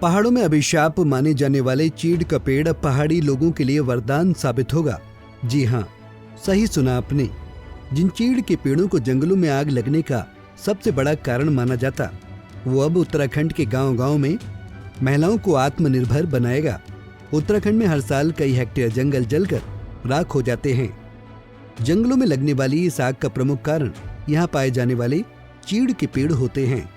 पहाड़ों में अभिशाप माने जाने वाले चीड़ का पेड़ अब पहाड़ी लोगों के लिए वरदान साबित होगा। जी हाँ, सही सुना आपने। जिन चीड़ के पेड़ों को जंगलों में आग लगने का सबसे बड़ा कारण माना जाता, वो अब उत्तराखंड के गांव-गांव में महिलाओं को आत्मनिर्भर बनाएगा। उत्तराखंड में हर साल कई हेक्टेयर जंगल जलकर राख हो जाते हैं। जंगलों में लगने वाली इस आग का प्रमुख कारण यहाँ पाए जाने वाले चीड़ के पेड़ होते हैं।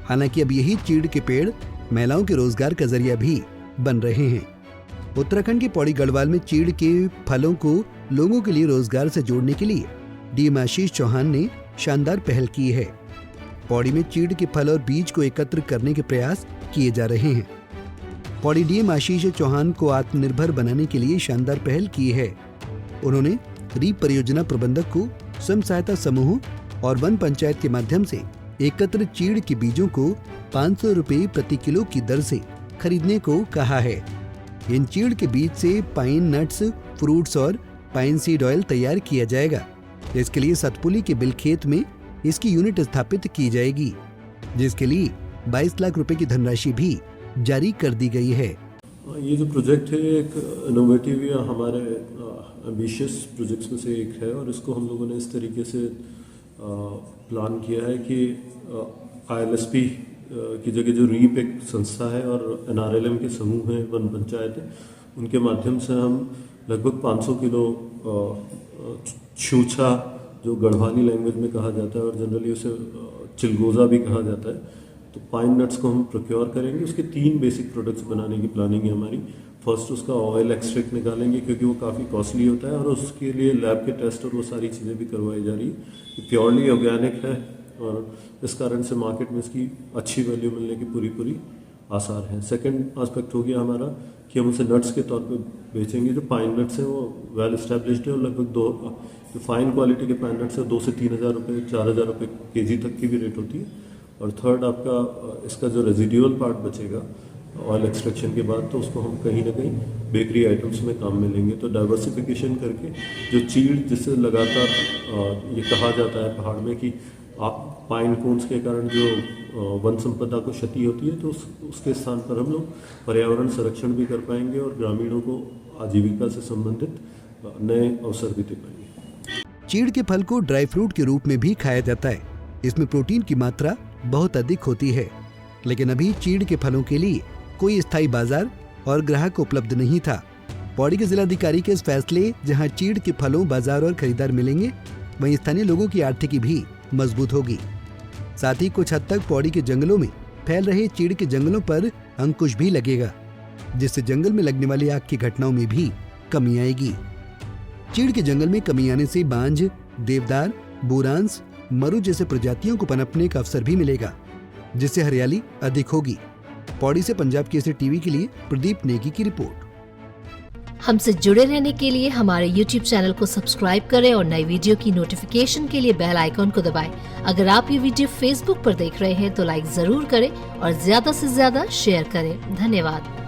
हालांकि अब यही चीड़ के पेड़ महिलाओं के रोजगार का जरिया भी बन रहे हैं। उत्तराखंड के पौड़ी गढ़वाल में चीड़ के फलों को लोगों के लिए रोजगार से जोड़ने के लिए डीएम आशीष चौहान ने शानदार पहल की है। पौड़ी में चीड़ के फल और बीज को एकत्र करने के प्रयास किए जा रहे हैं। पौड़ी डीएम आशीष चौहान को आत्मनिर्भर बनाने के लिए शानदार पहल की है। उन्होंने रीप परियोजना प्रबंधक को स्वयं सहायता समूहों और वन पंचायत के माध्यम से एकत्र चीड़ के बीजों को 500 रुपए प्रति किलो की दर से खरीदने को कहा है। इन चीड़ के बीज से पाइन नट्स, फ्रूट्स और पाइन सीड ऑयल तैयार किया जाएगा। इसके लिए सतपुली के बिलखेत में इसकी यूनिट स्थापित की जाएगी, जिसके लिए 22 लाख रुपए की धनराशि भी जारी कर दी गई है। ये जो प्रोजेक्ट है एक इनोवेटिव या हमारे एम्बिशियस प्रोजेक्ट्स में से एक है, और इसको हम लोगों ने इस तरीके से प्लान किया है कि ILSP की जगह जो रीप एक संस्था है और NRLM के समूह हैं, वन पंचायत है, उनके माध्यम से हम लगभग 500 किलो छूछा, जो गढ़वाली लैंग्वेज में कहा जाता है और जनरली उसे चिलगोजा भी कहा जाता है, तो पाइन नट्स को हम प्रोक्योर करेंगे। उसके 3 बेसिक प्रोडक्ट्स बनाने की प्लानिंग है हमारी। फर्स्ट उसका ऑयल एक्सट्रैक्ट निकालेंगे, क्योंकि वो काफ़ी कॉस्टली होता है, और उसके लिए लैब के टेस्ट और वो सारी चीज़ें भी करवाई जा रही है। प्योरली ऑर्गेनिक है और इस कारण से मार्केट में इसकी अच्छी वैल्यू मिलने की पूरी आसार है। सेकंड एस्पेक्ट हो गया हमारा कि हम उसे नट्स के तौर पे बेचेंगे। जो पाइन नट्स हैं वो वेल एस्टेब्लिश्ड है और लगभग जो फाइन क्वालिटी के पाइन नट्स है 2 से 3 हज़ार रुपये, 4 हज़ार रुपये केजी तक की भी रेट होती है। और थर्ड आपका इसका जो रेजिडुअल पार्ट बचेगा ऑयल एक्सट्रैक्शन के बाद, तो उसको हम कहीं ना कहीं बेकरी आइटम्स में काम में लेंगे। तो डाइवर्सिफिकेशन करके जो चीड़, जिससे लगातार ये कहा जाता है पहाड़ में कि आप पाइन कोन्स के कारण जो वन संपदा को क्षति होती है, तो उसके स्थान पर हम लोग पर्यावरण संरक्षण भी कर पाएंगे और ग्रामीणों को आजीविका से संबंधित नए अवसर भी दे पाएंगे। चीड़ के फल को ड्राई फ्रूट के रूप में भी खाया जाता है। इसमें प्रोटीन की मात्रा बहुत अधिक होती है, लेकिन अभी चीड़ के फलों के लिए कोई स्थायी बाजार और ग्राहक उपलब्ध नहीं था। पौड़ी के जिलाधिकारी के इस फैसले, जहां चीड़ के फलों बाजार और खरीदार मिलेंगे, वहीं स्थानीय लोगों की आर्थिकी भी मजबूत होगी। साथ ही कुछ हद तक पौड़ी के जंगलों में फैल रहे चीड़ के जंगलों पर अंकुश भी लगेगा, जिससे जंगल में लगने वाली आग की घटनाओं में भी कमी आएगी। चीड़ के जंगल में कमी आने से बांज, देवदार, बुरांस, मरु जैसे प्रजातियों को पनपने का अवसर भी मिलेगा, जिससे हरियाली अधिक होगी। पौड़ी से पंजाब केसरी टीवी के लिए प्रदीप नेगी की रिपोर्ट। हमसे जुड़े रहने के लिए हमारे YouTube चैनल को सब्सक्राइब करें और नई वीडियो की नोटिफिकेशन के लिए बेल आइकॉन को दबाएं। अगर आप ये वीडियो Facebook पर देख रहे हैं तो लाइक जरूर करें और ज्यादा से ज्यादा शेयर करें। धन्यवाद।